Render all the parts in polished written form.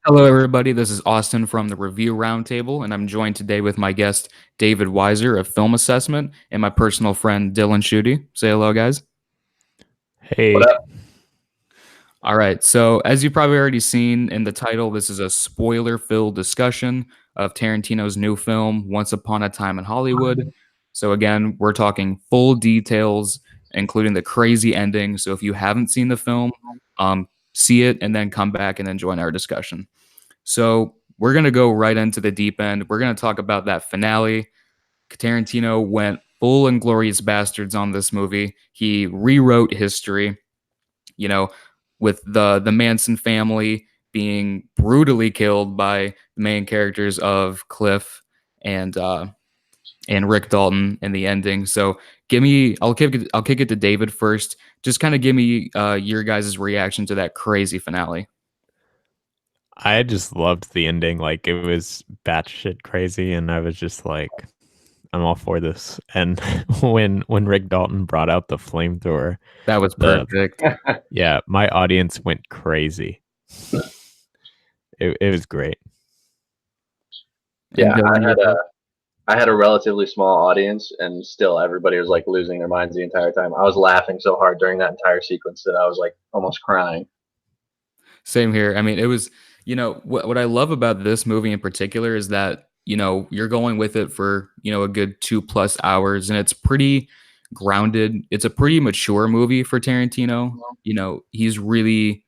Hello, everybody. This is Austin from the Review Roundtable, and I'm joined today with my guest, David Weiser of Film Assessment, and my personal friend, Dylan Schutte. Say hello, guys. What Hey, up? All right. So, as you've probably already seen in the title, this is a spoiler filled discussion of Tarantino's new film, Once Upon a Time in Hollywood. So, again, we're talking full details, including the crazy ending. So, if you haven't seen the film, see it and then come back and then join our discussion. So we're gonna go right into the deep end. We're gonna talk about that finale. Tarantino went full Inglorious Bastards on this movie. He rewrote history. You know, with the Manson family being brutally killed by the main characters of Cliff and uh, and Rick Dalton in the ending. So give me, I'll kick it to David first. Just kind of give me your guys' reaction to that crazy finale. I just loved the ending. Like it was batshit crazy, and I was just like, I'm all for this. And when Rick Dalton brought out the flamethrower, That was the perfect. yeah, my audience went crazy. It was great. And Yeah, Dylan, your thoughts? I had a relatively small audience, and still everybody was like losing their minds the entire time. I was laughing so hard during that entire sequence that I was like almost crying. Same here. I mean, it was, what I love about this movie in particular is that, you're going with it for, a good 2+ hours and it's pretty grounded. It's a pretty mature movie for Tarantino. He's really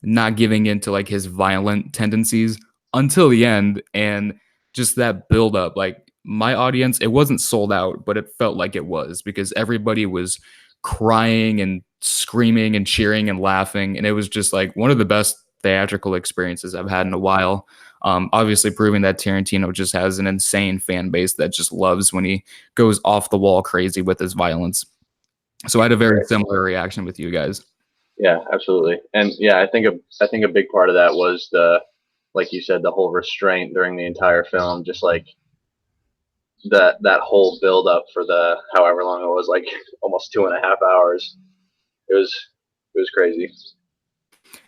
not giving into like his violent tendencies until the end. And just that build up, like my audience, it wasn't sold out, but it felt like it was because everybody was crying and screaming and cheering and laughing. And it was just like one of the best theatrical experiences I've had in a while. Obviously, proving that Tarantino just has an insane fan base that just loves when he goes off the wall crazy with his violence. So I had a very Right. similar reaction with you guys. Yeah, absolutely. And yeah, I think a big part of that was like you said, the whole restraint during the entire film, just like that whole build up for the however long it was, like almost 2.5 hours. It was crazy.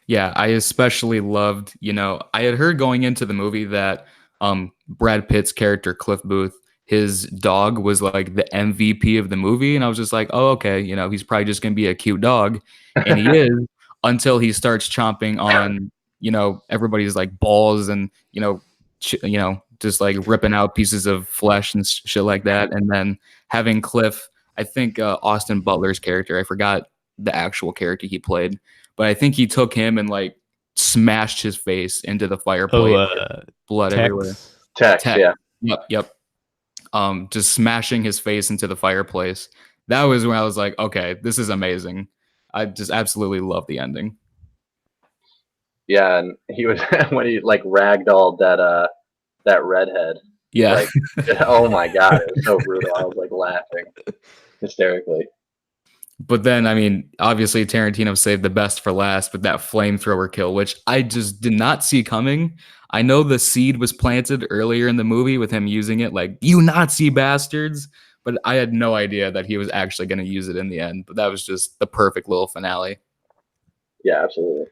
Yeah, I especially loved, I had heard going into the movie that Brad Pitt's character Cliff Booth, his dog was like the MVP of the movie and I was just like, "Oh, okay, he's probably just going to be a cute dog." And he is until he starts chomping on, everybody's like balls and, just like ripping out pieces of flesh and shit like that and then having Cliff, I think Austin Butler's character, I forgot the actual character he played, but I think he took him and like smashed his face into the Oh, fireplace, blood everywhere. Tex. Text, Tech. yeah. Yep, yep. Just smashing his face into the fireplace. That was when I was like, okay, this is amazing. I just absolutely love the ending. Yeah, and he was when he like ragdolled that redhead. Yeah. Like, oh my god, it was so brutal. I was like laughing hysterically. But then, I mean, obviously Tarantino saved the best for last with that flamethrower kill, which I just did not see coming. I know the seed was planted earlier in the movie with him using it, like, you Nazi bastards. But I had no idea that he was actually going to use it in the end. But that was just the perfect little finale. Yeah, absolutely.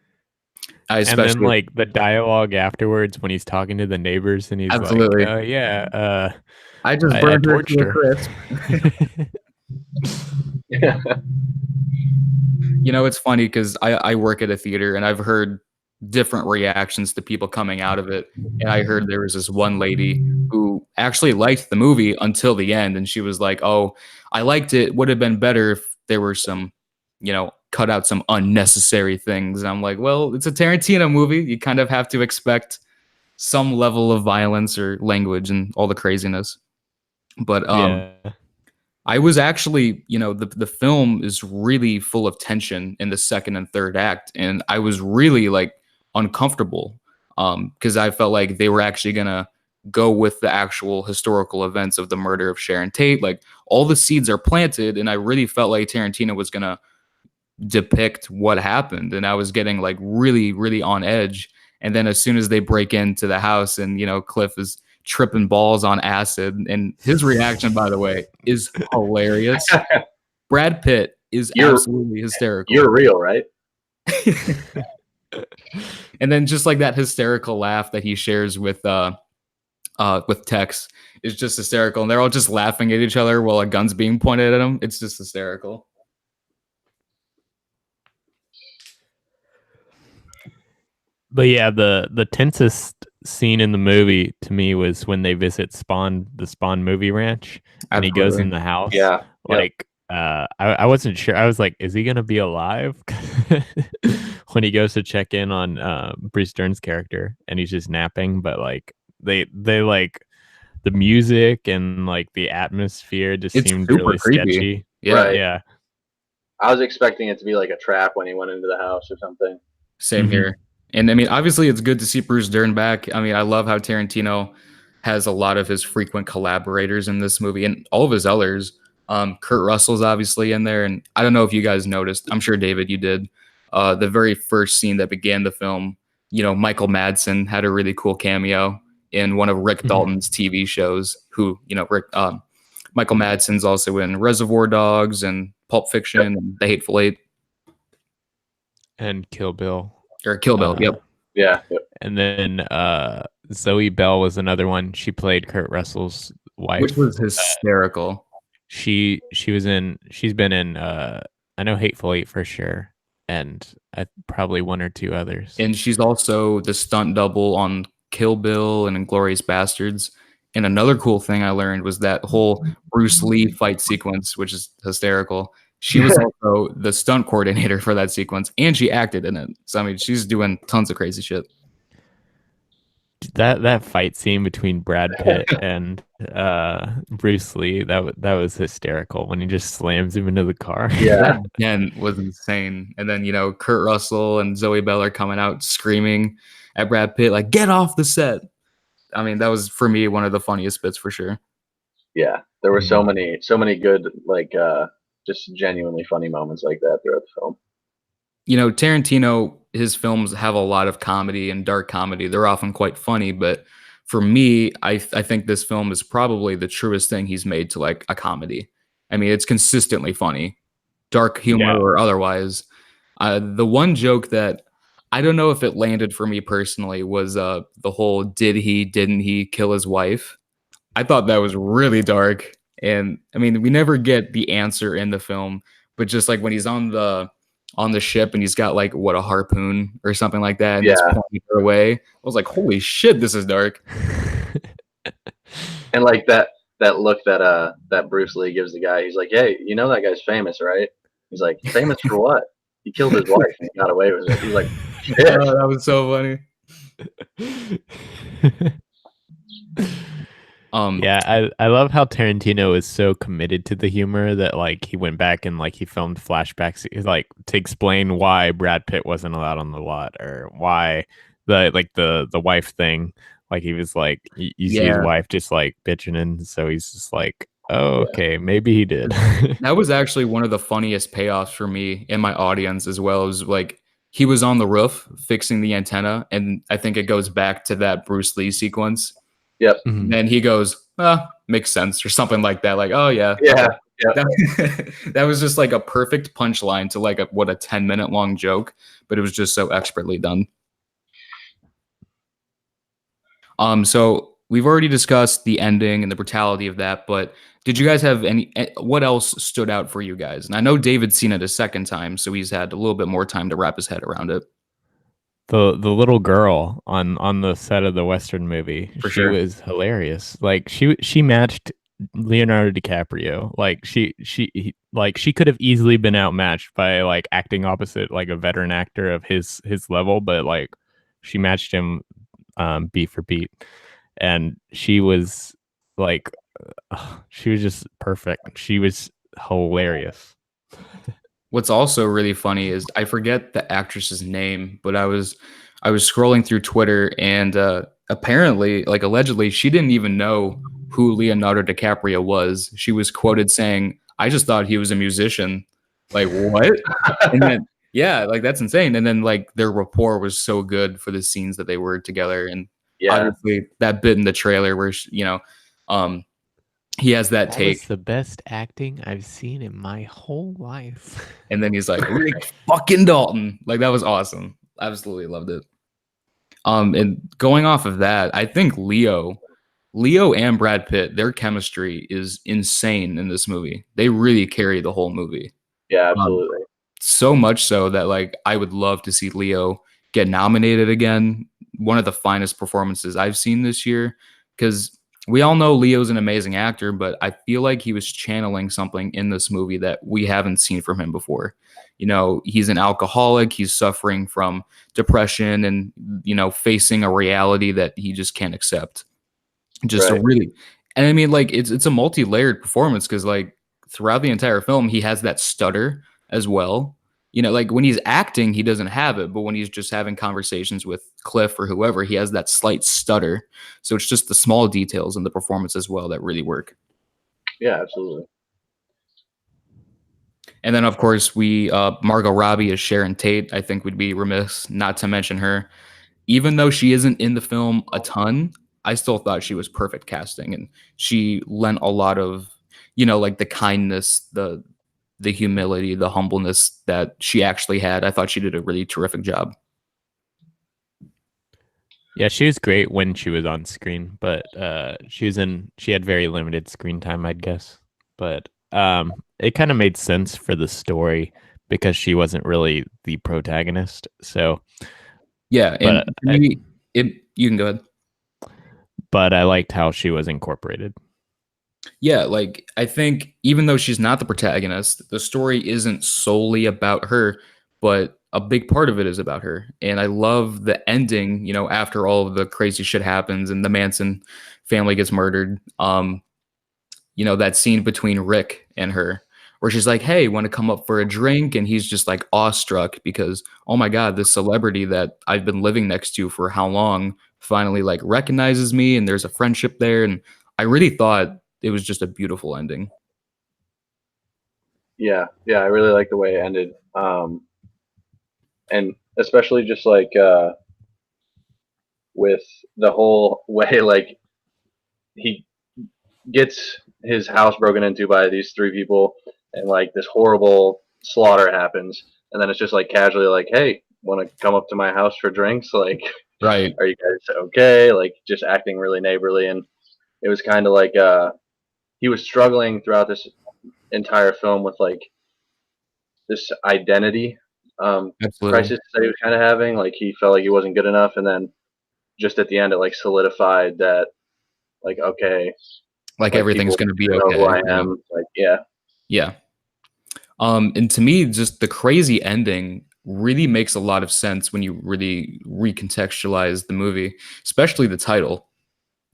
I And then especially, like the dialogue afterwards when he's talking to the neighbors and he's like, absolutely. yeah, I just I burned her torched to a her. crisp. It's funny because I work at a theater and I've heard different reactions to people coming out of it. And I heard there was this one lady who actually liked the movie until the end. And she was like, "Oh, I liked it. Would have been better if there were some, cut out some unnecessary things." And I'm like, well, it's a Tarantino movie. You kind of have to expect some level of violence or language and all the craziness. But Yeah. I was actually, the film is really full of tension in the second and third act, and I was really like uncomfortable because I felt like they were actually gonna go with the actual historical events of the murder of Sharon Tate. Like all the seeds are planted, and I really felt like Tarantino was gonna depict what happened, and I was getting like really, really on edge. And then as soon as they break into the house, and Cliff is tripping balls on acid. And his reaction, by the way, is hilarious. Brad Pitt is You're absolutely hysterical. you're real, right? And then just like that hysterical laugh that he shares with Tex is just hysterical, and they're all just laughing at each other while a gun's being pointed at them. It's just hysterical. But yeah, the tensest scene in the movie to me was when they visit the Spawn movie ranch, and he goes in Absolutely. the house. Yeah. Yep. Like, I wasn't sure. I was like, is he gonna be alive? When he goes to check in on Bruce Dern's character, and he's just napping. But like, they like the music and like the atmosphere just It's seemed super really creepy. sketchy. Yeah, Right. Yeah. I was expecting it to be like a trap when he went into the house or something. same Mhm. here. And I mean, obviously, it's good to see Bruce Dern back. I mean, I love how Tarantino has a lot of his frequent collaborators in this movie and all of his others. Kurt Russell's obviously in there. And I don't know if you guys noticed, I'm sure, David, you did. The very first scene that began the film, Michael Madsen had a really cool cameo in one of Rick Mhm. Dalton's TV shows, Michael Madsen's also in Reservoir Dogs and Pulp Fiction Yep. and The Hateful Eight, And Kill Bill. or Kill Bill. Yep. Yeah. Yep. And then Zoe Bell was another one. She played Kurt Russell's Which wife. was hysterical. She's been in I know Hateful Eight for sure, and probably one or two others. And she's also the stunt double on Kill Bill and Inglorious Bastards. And another cool thing I learned was that whole Bruce Lee fight sequence, which is hysterical. She was also the stunt coordinator for that sequence, and she acted in it. So I mean, she's doing tons of crazy shit. That fight scene between Brad Pitt and Bruce Lee, that was hysterical when he just slams him into the car. Yeah. That again was insane. And then Kurt Russell and Zoe Bell are coming out screaming at Brad Pitt like, "Get off the set!" I mean, that was for me one of the funniest bits for sure. Yeah. There were so many good, like, just genuinely funny moments like that throughout the film. Tarantino, his films have a lot of comedy and dark comedy. They're often quite funny, but for me, I think this film is probably the truest thing he's made to like a comedy. I mean, it's consistently funny, dark humor Yeah. or otherwise. The one joke that I don't know if it landed for me personally was the whole didn't he kill his wife? I thought that was really dark. And I mean, we never get the answer in the film, but just like when he's on the ship and he's got like a harpoon or something like that, and he's Yeah. pointing her away. I was like, holy shit, this is dark. And like that look that Bruce Lee gives the guy, he's like, "Hey, you know that guy's famous, right?" He's like, "Famous for what? He killed his wife and he got away with it." He's like, "Shit." Oh, that was so funny. Yeah, I love how Tarantino is so committed to the humor that like he went back and like he filmed flashbacks like to explain why Brad Pitt wasn't allowed on the lot or why the wife thing. Like he was like you see his Yeah. wife just like bitching and so he's just like, oh, okay, maybe he did. That was actually one of the funniest payoffs for me in my audience as well. It was like he was on the roof fixing the antenna, and I think it goes back to that Bruce Lee sequence. Yep. Mhm. And he goes, makes sense, or something like that. Like, oh yeah. Yeah. Yeah. That was just like a perfect punchline to like a 10-minute long joke, but it was just so expertly done. So we've already discussed the ending and the brutality of that, but did you guys have what else stood out for you guys? And I know David's seen it a second time, so he's had a little bit more time to wrap his head around it. The little girl on the set of the Western movie, For she sure. was hilarious. Like she matched Leonardo DiCaprio. Like she could have easily been outmatched by like acting opposite like a veteran actor of his level, but like she matched him beat for beat, and she was like she was just perfect. She was hilarious. What's also really funny is I forget the actress's name, but I was scrolling through Twitter, and apparently, like allegedly, she didn't even know who Leonardo DiCaprio was. She was quoted saying, "I just thought he was a musician." Like what? And then yeah, like that's insane. And then like their rapport was so good for the scenes that they were together, and Yeah. obviously that bit in the trailer where he has that That was take, the best acting I've seen in my whole life. and then he's like, Rick fucking Dalton. Like that was awesome. Absolutely loved it. And going off of that, I think Leo and Brad Pitt, their chemistry is insane in this movie. They really carry the whole movie. Yeah, Um, absolutely. so much so that like I would love to see Leo get nominated again. One of the finest performances I've seen this year, because we all know Leo's an amazing actor, but I feel like he was channeling something in this movie that we haven't seen from him before. He's an alcoholic, he's suffering from depression and facing a reality that he just can't accept. Just a Right. really, and I mean, like it's a multi-layered performance because like throughout the entire film, he has that stutter as well. Like when he's acting, he doesn't have it, but when he's just having conversations with Cliff or whoever, he has that slight stutter. So it's just the small details in the performance as well that really work. Yeah, absolutely. And then of course we Margot Robbie as Sharon Tate. I think we'd be remiss not to mention her. Even though she isn't in the film a ton, I still thought she was perfect casting, and she lent a lot of, like the kindness, the humility, the humbleness that she actually had. I thought she did a really terrific job. Yeah, she was great when she was on screen, but she had very limited screen time, I'd guess. But it kind of made sense for the story because she wasn't really the protagonist. So, Yeah, and but to me, you can go ahead. I liked how she was incorporated. Yeah, like I think even though she's not the protagonist, the story isn't solely about her, but a big part of it is about her. And I love the ending, after all of the crazy shit happens and the Manson family gets murdered. That scene between Rick and her where she's like, "Hey, want to come up for a drink?" And he's just like awestruck because, "Oh my god, this celebrity that I've been living next to for how long finally like recognizes me and there's a friendship there." And I really thought it was just a beautiful ending. Yeah, yeah, I really like the way it ended. And especially just like with the whole way, like he gets his house broken into by these three people, and like this horrible slaughter happens, and then it's just like casually like, "Hey, want to come up to my house for drinks?" Like, Right. are you guys okay? Like, just acting really neighborly, and it was kind of like he was struggling throughout this entire film with like this identity Absolutely. crisis that he was kind of having. Like, he felt like he wasn't good enough, and then just at the end, it like solidified that, like, okay, Like like everything's people going to be know who okay. I am. Like, yeah, Yeah. And to me, just the crazy ending really makes a lot of sense when you really recontextualize the movie, especially the title,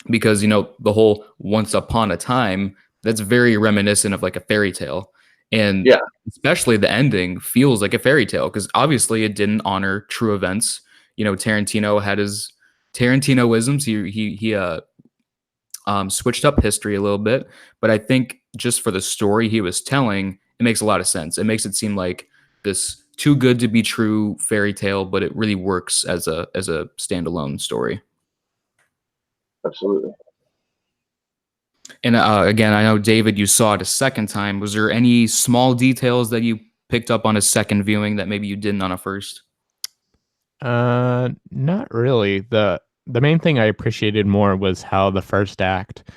because the whole "once upon a time" that's very reminiscent of like a fairy tale, and yeah, especially the ending feels like a fairy tale because obviously it didn't honor true events. Tarantino had his Tarantinoisms. He switched up history a little bit, but I think just for the story he was telling, it makes a lot of sense. It makes it seem like this too good to be true fairy tale, but it really works as a standalone story. absolutely. And again, I know David, you saw it a second time. Was there any small details that you picked up on a second viewing that maybe you didn't on a first? Not really. The main thing I appreciated more was how the first act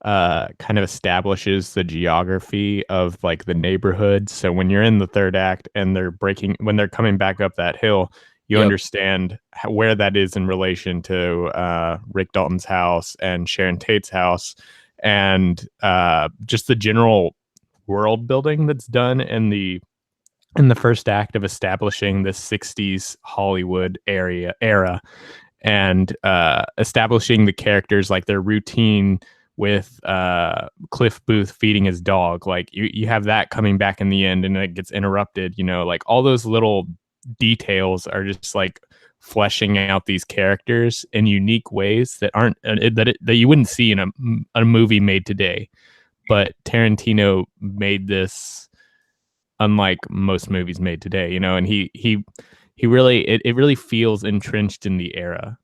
kind of establishes the geography of like the neighborhood. So when you're in the third act and when they're coming back up that hill, you Yep, understand where that is in relation to Rick Dalton's house and Sharon Tate's house, and just the general world building that's done in the first act of establishing this 60s Hollywood era, and establishing the characters, like their routine with Cliff Booth feeding his dog. Like you have that coming back in the end and it gets interrupted, like all those little details are just like fleshing out these characters in unique ways that aren't that you wouldn't see in a movie made today. But Tarantino made this unlike most movies made today, and he really it really feels entrenched in the era.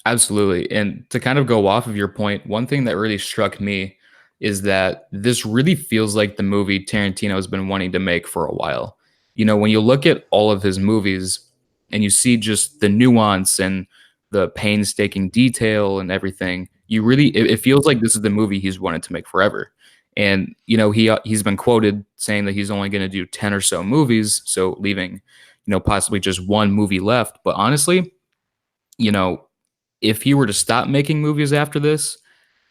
absolutely. And to kind of go off of your point, one thing that really struck me is that this really feels like the movie Tarantino has been wanting to make for a while. When you look at all of his movies, and you see just the nuance and the painstaking detail and everything. You really, it feels like this is the movie he's wanted to make forever. And he's been quoted saying that he's only going to do 10 or so movies, so leaving possibly just one movie left. But honestly, you know, if he were to stop making movies after this,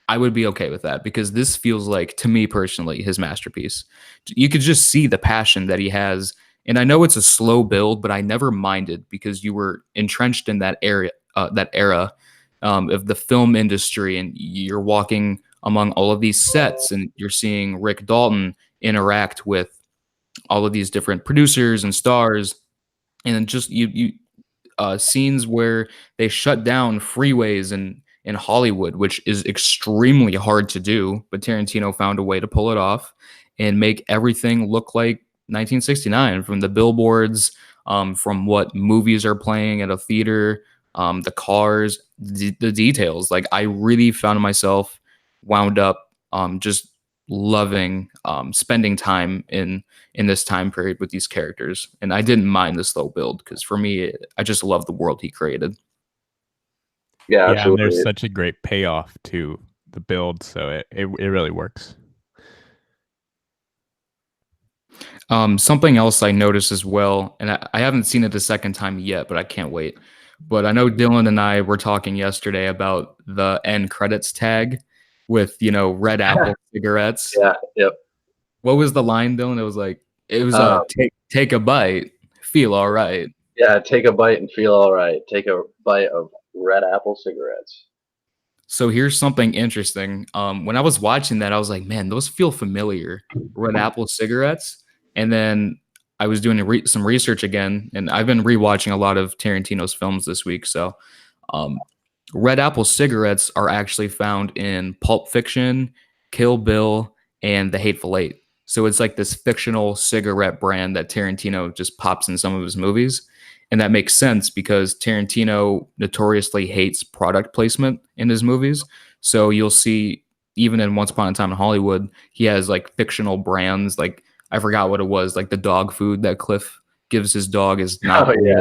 I would be okay with that because this feels like, to me personally, his masterpiece. You could just see the passion that he has. And I know it's a slow build, but I never minded because you were entrenched in that era of the film industry, and you're walking among all of these sets, and you're seeing Rick Dalton interact with all of these different producers and stars, and then just scenes where they shut down freeways in Hollywood, which is extremely hard to do, but Tarantino found a way to pull it off and make everything look like 1969, from the billboards, from what movies are playing at a theater, the cars, the details. Like, I really found myself wound up just loving spending time in this time period with these characters. And I didn't mind the slow build because for me, I just love the world he created. Yeah, Yeah, and there's absolutely. such a great payoff to the build, so it really works. Something else I noticed as well, and I haven't seen it the second time yet, but I can't wait. But I know Dylan and I were talking yesterday about the end credits tag with, Red Apple cigarettes. Yeah, yep. What was the line, Dylan? It was Um, take a bite, feel all right. yeah, take a bite and feel all right. Take a bite of red apple cigarettes. So here's something interesting. When I was watching that, I was like, man, those feel familiar. Red Apple cigarettes. And then I was doing some research again, and I've been rewatching a lot of Tarantino's films this week. So um, Red Apple cigarettes are actually found in Pulp Fiction, Kill Bill, and The Hateful Eight. So it's like this fictional cigarette brand that Tarantino just pops in some of his movies. And that makes sense because Tarantino notoriously hates product placement in his movies. So you'll see, even in Once Upon a Time in Hollywood, he has like fictional brands. Like, I forgot what it was, like the dog food that Cliff gives his dog is not Oh yeah,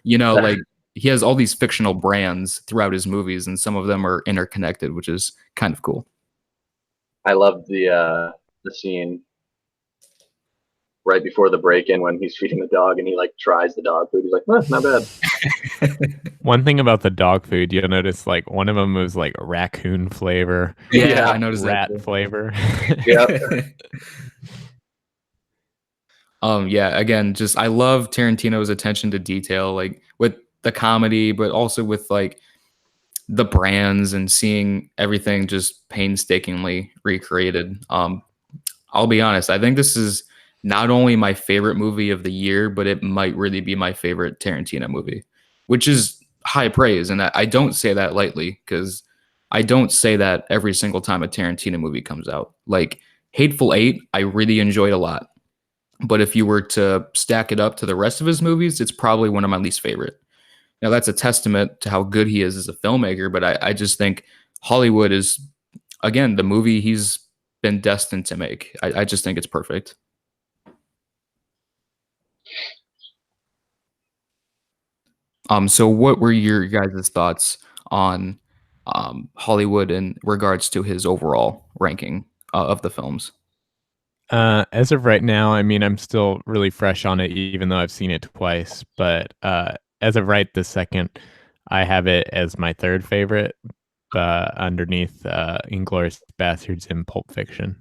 real. Like, he has all these fictional brands throughout his movies, and some of them are interconnected, which is kind of cool. I love the scene right before the break-in when he's feeding the dog and he like tries the dog food. He's like, not bad. One thing about the dog food, you'll notice like one of them was like raccoon flavor, Yeah, Yeah, I noticed that rat too. flavor. yeah. Yeah, again, just I love Tarantino's attention to detail, like with the comedy, but also with like the brands and seeing everything just painstakingly recreated. I'll be honest, I think this is not only my favorite movie of the year, but it might really be my favorite Tarantino movie, which is high praise. And I don't say that lightly because I don't say that every single time a Tarantino movie comes out. Like Hateful Eight, I really enjoyed a lot. But if you were to stack it up to the rest of his movies, it's probably one of my least favorite. Now, that's a testament to how good he is as a filmmaker, but I just think Hollywood is, again, the movie he's been destined to make. I just think it's perfect. So what were your guys' thoughts on Hollywood in regards to his overall ranking of the films? As of right now, I mean, I'm still really fresh on it, even though I've seen it twice. But as of right this second, I have it as my third favorite, underneath Inglorious Bastards and Pulp Fiction.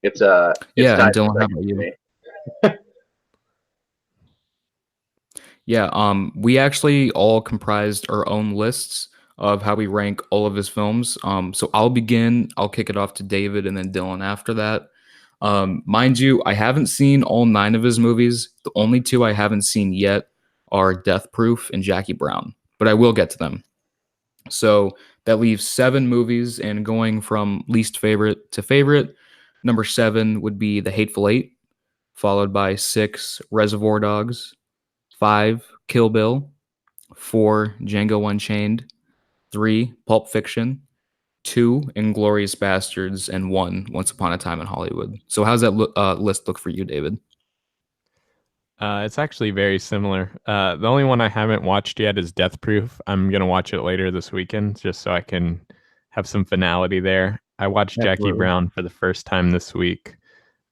It's Yeah, and tied for Dylan, how second about for you? me. Yeah, we actually all comprised our own lists of how we rank all of his films. So I'll begin. I'll kick it off to David and then Dylan after that. Mind you, I haven't seen all nine of his movies. The only two I haven't seen yet are Death Proof and Jackie Brown, but I will get to them. So that leaves seven movies, and going from least favorite to favorite, number seven would be The Hateful Eight, followed by six, Reservoir Dogs, five, Kill Bill, four, Django Unchained, three, Pulp Fiction, two, Inglorious Bastards, and one, Once Upon a Time in Hollywood. So how's that list look for you, David? It's actually very similar. The only one I haven't watched yet is Death Proof. I'm gonna watch it later this weekend just so I can have some finality there. I watched Jackie Absolutely. Brown for the first time this week,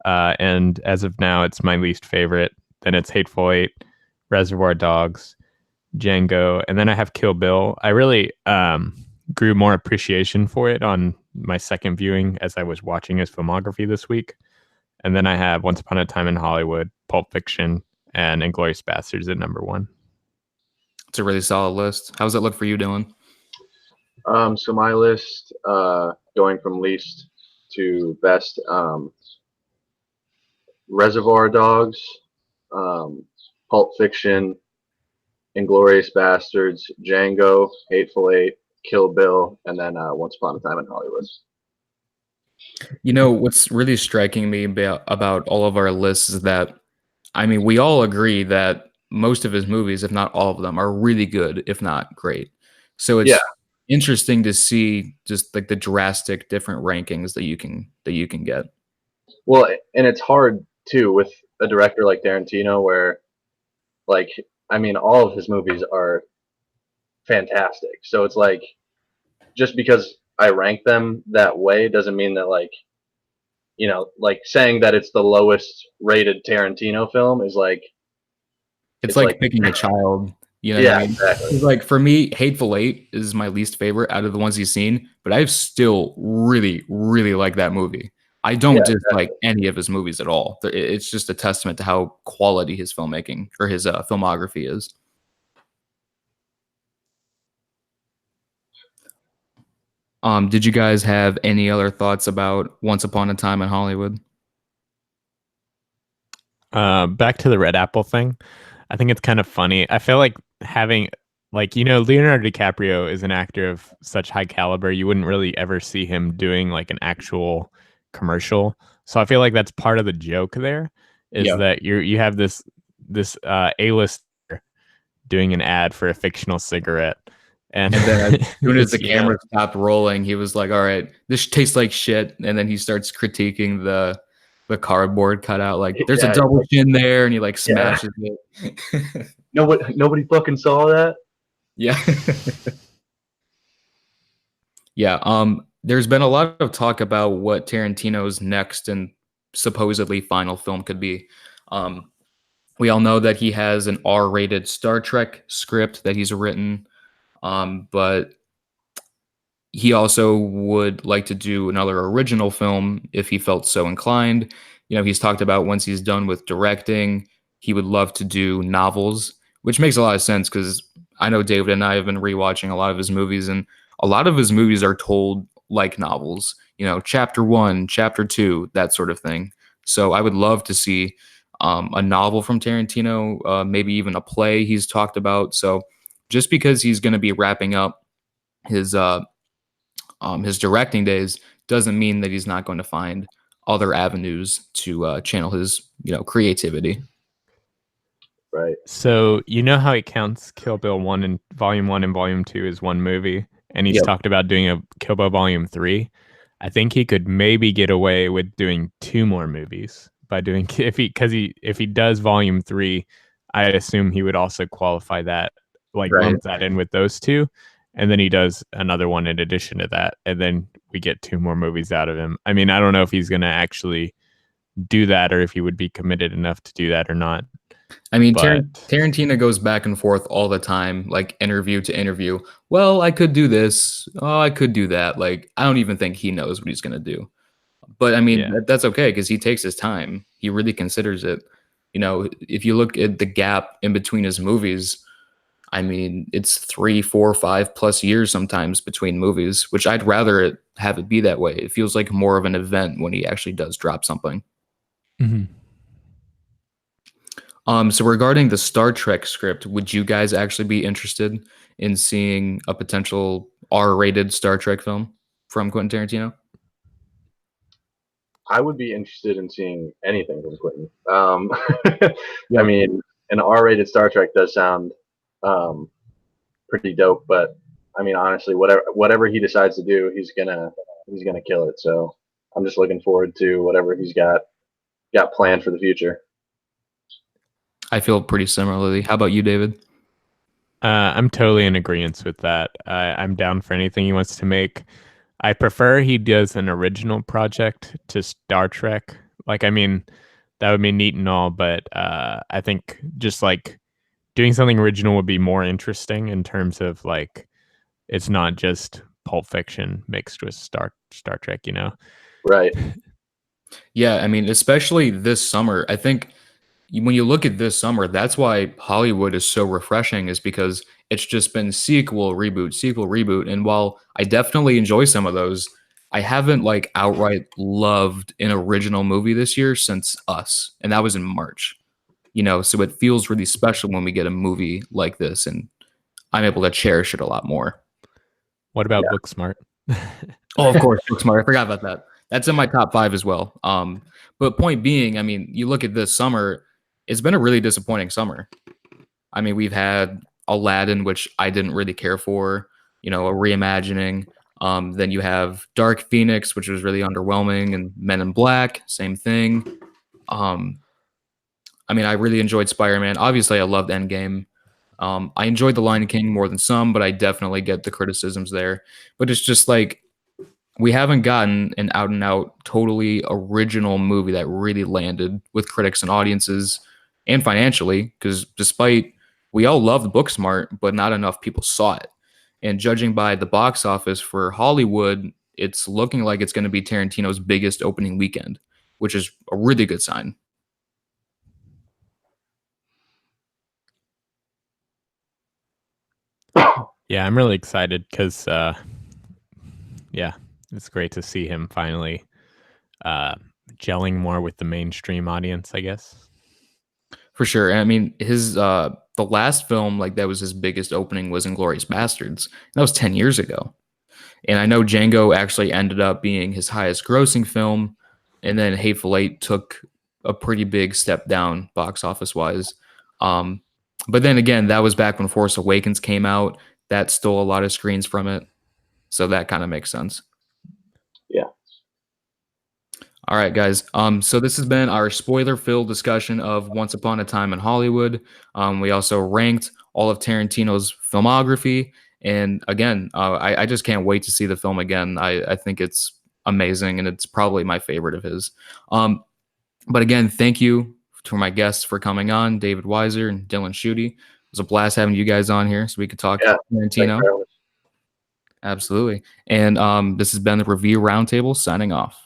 and as of now, it's my least favorite. Then it's Hateful Eight, Reservoir Dogs, Django, and then I have Kill Bill. I really grew more appreciation for it on my second viewing as I was watching his filmography this week. And then I have Once Upon a Time in Hollywood, Pulp Fiction, and Inglorious Bastards at number one. It's a really solid list. How does it look for you, Dylan? So my list, going from least to best, Reservoir Dogs, um, Pulp Fiction, Inglorious Bastards, Django, Hateful Eight, Kill Bill, and then Once Upon a Time in Hollywood. You know, what's really striking me about all of our lists is that, I mean, we all agree that most of his movies, if not all of them, are really good, if not great. So Yeah, it's interesting to see just like the drastic different rankings that you can get. well, and it's hard too with a director like Tarantino, where like I mean, all of his movies are fantastic. So it's like just because I rank them that way doesn't mean that like like saying that it's the lowest rated Tarantino film is like It's it's like like picking a child, you know what I yeah, mean? exactly. 'Cause, like, for me, Hateful Eight is my least favorite out of the ones he's seen, but I still really, really like that movie. I Yeah, don't dislike exactly. any of his movies at all. It's just a testament to how quality his filmmaking or his filmography is. Did you guys have any other thoughts about Once Upon a Time in Hollywood? Back to the Red Apple thing. I think it's kind of funny. I feel like having Leonardo DiCaprio is an actor of such high caliber. You wouldn't really ever see him doing like an actual commercial. So I feel like that's part of the joke there is Yeah. that you have this A-list doing an ad for a fictional cigarette. And And then as soon as it's the camera stopped rolling, he was like, "All right, this tastes like shit." And then he starts critiquing the cardboard cutout, like, "There's a Yeah, double like, chin there," and he like yeah. smashes it. Nobody fucking saw that. Yeah. Yeah. There's been a lot of talk about what Tarantino's next and supposedly final film could be. Um, we all know that he has an R-rated Star Trek script that he's written, but he also would like to do another original film if he felt so inclined. You know, he's talked about once he's done with directing, he would love to do novels, which makes a lot of sense because I know David and I have been rewatching a lot of his movies, and a lot of his movies are told like novels, you know, chapter one, chapter two, that sort of thing. So I would love to see a novel from Tarantino, maybe even a play he's talked about. So just because he's going to be wrapping up his his directing days doesn't mean that he's not going to find other avenues to channel his creativity. Right. so you know how he counts Kill Bill 1 and Volume 2 as one movie, and he's Yep. talked about doing a Kill Bill Volume 3. I think he could maybe get away with doing two more movies by doing if he does Volume 3, I assume he would also qualify that, like Right. lump that in with those two, and then he does another one in addition to that, and then we get two more movies out of him. I mean, I don't know if he's going to actually do that or if he would be committed enough to do that or not, I mean, but Tarantino goes back and forth all the time, like interview to interview. Well, I could do this. Oh, I could do that. Like, I don't even think he knows what he's gonna do. But I mean, yeah. that's okay because he takes his time. He really considers it. You know, if you look at the gap in between his movies, I mean, it's 3, 4, 5+ years sometimes between movies, which I'd rather have it be that way. It feels like more of an event when he actually does drop something. Mhm. So regarding the Star Trek script, would you guys actually be interested in seeing a potential R-rated Star Trek film from Quentin Tarantino? I would be interested in seeing anything from Quentin. I Yeah. mean, an R-rated Star Trek does sound um, pretty dope, but I mean, honestly, whatever he decides to do, he's gonna kill it. So I'm just looking forward to whatever he's got planned for the future. I feel pretty similarly. How about you, David? I'm totally in agreement with that. I'm down for anything he wants to make. I prefer he does an original project to Star Trek. Like, I mean, that would be neat and all, but I think just like doing something original would be more interesting in terms of like it's not just Pulp Fiction mixed with Star Trek, you know? Right. Yeah, I mean, especially this summer. I think when you look at this summer, that's why Hollywood is so refreshing, is because it's just been sequel, reboot. And while I definitely enjoy some of those, I haven't like outright loved an original movie this year since Us, and that was in March. So it feels really special when we get a movie like this, and I'm able to cherish it a lot more. What about Yeah. Booksmart? Oh, of course, Booksmart. I forgot about that. That's in my top five as well. But point being, I mean, you look at this summer, it's been a really disappointing summer. I mean, we've had Aladdin, which I didn't really care for, a reimagining. Then you have Dark Phoenix, which was really underwhelming, and Men in Black, same thing. Um, I mean, I really enjoyed Spider-Man. Obviously, I loved Endgame. I enjoyed The Lion King more than some, but I definitely get the criticisms there. But it's just like we haven't gotten an out and out, totally original movie that really landed with critics and audiences and financially. Because despite we all loved Booksmart, but not enough people saw it. And judging by the box office for Hollywood, it's looking like it's going to be Tarantino's biggest opening weekend, which is a really good sign. Yeah, I'm really excited because, yeah, it's great to see him finally uh, gelling more with the mainstream audience, I guess. For sure. And I mean, his the last film like that was his biggest opening was Inglorious Bastards. That was 10 years ago. And I know Django actually ended up being his highest grossing film, and then Hateful Eight took a pretty big step down box office wise. Um, but then again, that was back when Force Awakens came out. That stole a lot of screens from it. So that kind of makes sense. Yeah. All right, guys. So this has been our spoiler-filled discussion of Once Upon a Time in Hollywood. We also ranked all of Tarantino's filmography, and again, I just can't wait to see the film again. I think it's amazing, and it's probably my favorite of his. Um, but again, thank you to my guests for coming on, David Weiser and Dylan Schutte. It was a blast having you guys on here so we could talk Yeah. Thanks Tarantino. for having us. Absolutely. And this has been the Review Roundtable signing off.